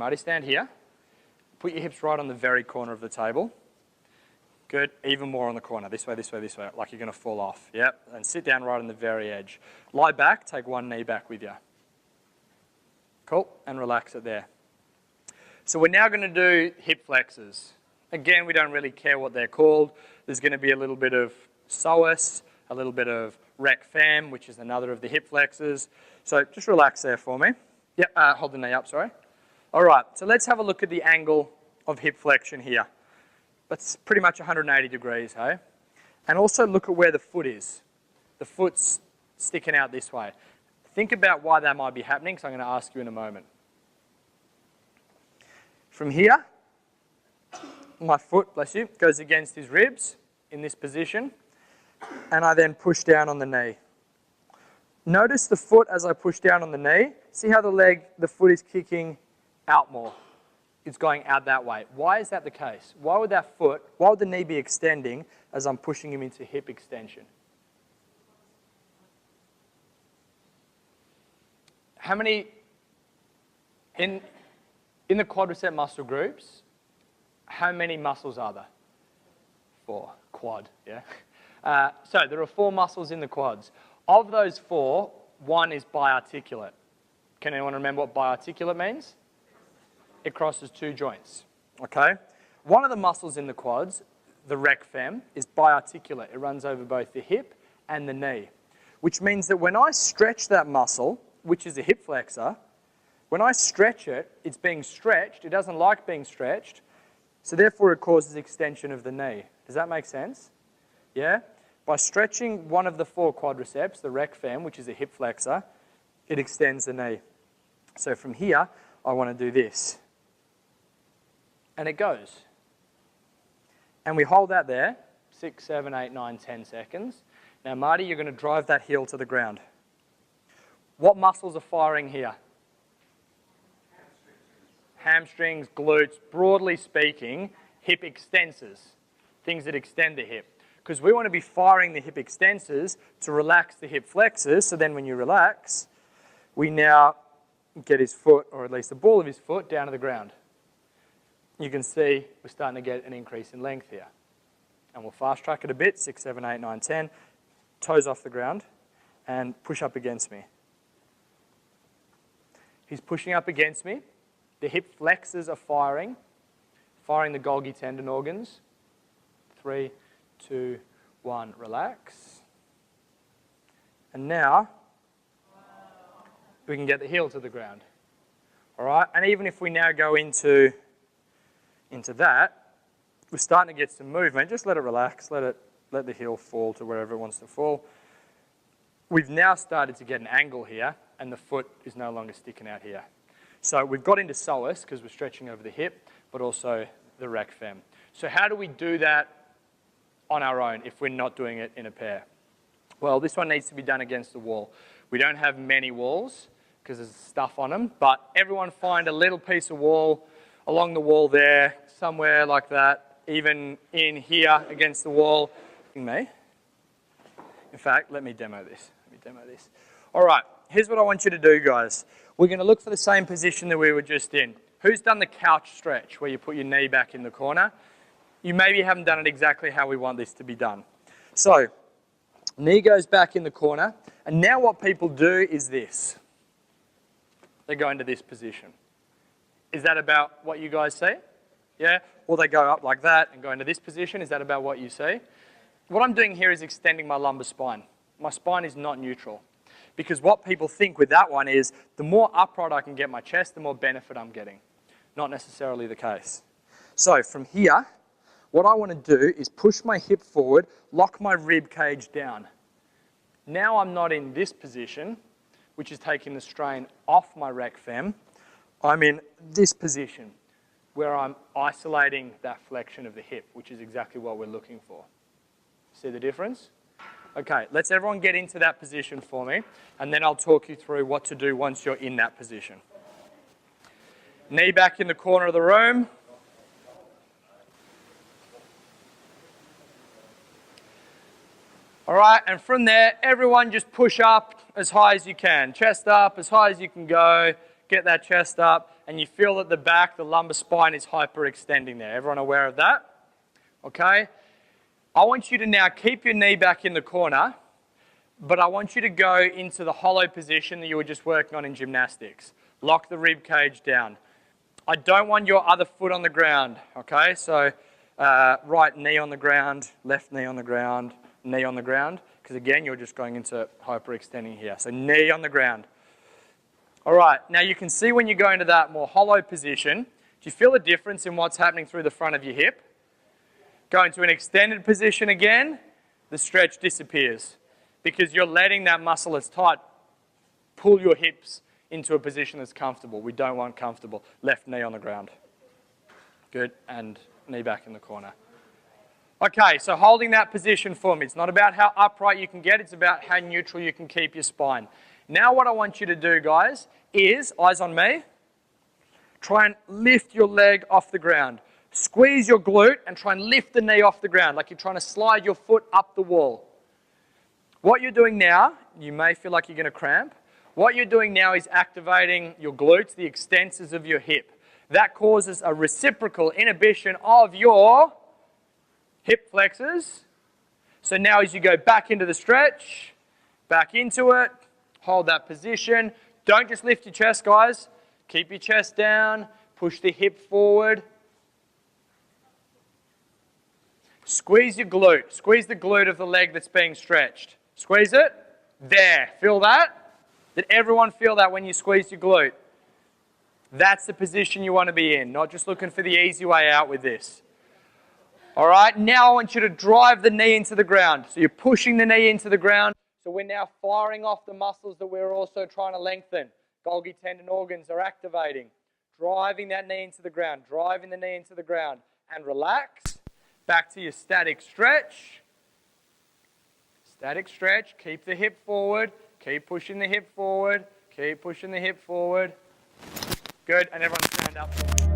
Marty, stand here. Put your hips right on the very corner of the table. Good, even more on the corner. This way, this way, this way, like you're going to fall off. Yep, and sit down right on the very edge. Lie back, take one knee back with you. Cool, and relax it there. So we're now going to do hip flexors. Again, we don't really care what they're called. There's going to be a little bit of psoas, a little bit of rec fem, which is another of the hip flexors. So just relax there for me. Yep, hold the knee up, sorry. All right, so let's have a look at the angle of hip flexion here. That's pretty much 180 degrees, hey? And also look at where the foot is. The foot's sticking out this way. Think about why that might be happening, because I'm going to ask you in a moment. From here, my foot, bless you, goes against his ribs in this position, and I then push down on the knee. Notice the foot as I push down on the knee. See how the foot is kicking out more. It's going out that way. Why is that the case? Why would the knee be extending as I'm pushing him into hip extension? How many, in the quadricep muscle groups, how many muscles are there? 4. Quad, yeah? So there are 4 muscles in the quads. Of those 4, 1 is biarticulate. Can anyone remember what biarticulate means? It crosses 2 joints, okay? One of the muscles in the quads, the rec fem, is biarticulate. It runs over both the hip and the knee, which means that when I stretch that muscle, which is a hip flexor, when I stretch it, it's being stretched. It doesn't like being stretched, so therefore it causes extension of the knee. Does that make sense? Yeah? By stretching one of the 4 quadriceps, the rec fem, which is a hip flexor, it extends the knee. So from here, I want to do this. And it goes. And we hold that there, 6, 7, 8, 9, 10 seconds. Now, Marty, you're going to drive that heel to the ground. What muscles are firing here? Hamstrings, glutes, broadly speaking, hip extensors, things that extend the hip. Because we want to be firing the hip extensors to relax the hip flexors, so then when you relax, we now get his foot, or at least the ball of his foot, down to the ground. You can see we're starting to get an increase in length here. And we'll fast track it a bit, 6, 7, 8, 9, 10. Toes off the ground and push up against me. He's pushing up against me. The hip flexors are firing the Golgi tendon organs. 3, 2, 1, relax. And now we can get the heel to the ground. All right, and even if we now go into that, we're starting to get some movement. Just let it relax, let the heel fall to wherever it wants to fall. We've now started to get an angle here, and the foot is no longer sticking out here. So we've got into psoas because we're stretching over the hip, but also the rec fem. So how do we do that on our own if we're not doing it in a pair? Well, this one needs to be done against the wall. We don't have many walls because there's stuff on them, but everyone find a little piece of wall along the wall there, somewhere like that, even in here against the wall. Me. In fact, let me demo this. All right, here's what I want you to do, guys. We're going to look for the same position that we were just in. Who's done the couch stretch where you put your knee back in the corner? You maybe haven't done it exactly how we want this to be done. So, knee goes back in the corner, and now what people do is this. They go into this position. Is that about what you guys see? Yeah? Or they go up like that and go into this position. Is that about what you see? What I'm doing here is extending my lumbar spine. My spine is not neutral. Because what people think with that one is the more upright I can get my chest, the more benefit I'm getting. Not necessarily the case. So from here, what I want to do is push my hip forward, lock my rib cage down. Now I'm not in this position, which is taking the strain off my rec fem. I'm in this position where I'm isolating that flexion of the hip, which is exactly what we're looking for. See the difference? Okay, let's everyone get into that position for me, and then I'll talk you through what to do once you're in that position. Knee back in the corner of the room. All right, and from there, everyone just push up as high as you can. Chest up as high as you can go. Get that chest up and you feel that the back, the lumbar spine is hyperextending there. Everyone aware of that? Okay. I want you to now keep your knee back in the corner, but I want you to go into the hollow position that you were just working on in gymnastics. Lock the rib cage down. I don't want your other foot on the ground, okay? So right knee on the ground, left knee on the ground, knee on the ground, because again, you're just going into hyperextending here. So knee on the ground. All right, now you can see when you go into that more hollow position, do you feel a difference in what's happening through the front of your hip? Go into an extended position again, the stretch disappears because you're letting that muscle that's tight pull your hips into a position that's comfortable. We don't want comfortable. Left knee on the ground. Good, and knee back in the corner. Okay, so holding that position for me. It's not about how upright you can get, it's about how neutral you can keep your spine. Now what I want you to do, guys, is, eyes on me, try and lift your leg off the ground. Squeeze your glute and try and lift the knee off the ground, like you're trying to slide your foot up the wall. What you're doing now, you may feel like you're going to cramp. What you're doing now is activating your glutes, the extensors of your hip. That causes a reciprocal inhibition of your hip flexors. So now as you go back into the stretch, back into it, hold that position. Don't just lift your chest, guys. Keep your chest down, push the hip forward. Squeeze your glute. Squeeze the glute of the leg that's being stretched. Squeeze it. There. Feel that? Did everyone feel that when you squeeze your glute? That's the position you want to be in, not just looking for the easy way out with this. All right, now I want you to drive the knee into the ground. So you're pushing the knee into the ground. So we're now firing off the muscles that we're also trying to lengthen. Golgi tendon organs are activating. Driving that knee into the ground, driving the knee into the ground. And relax. Back to your static stretch. Static stretch. Keep the hip forward. Keep pushing the hip forward. Keep pushing the hip forward. Good. And everyone stand up for me.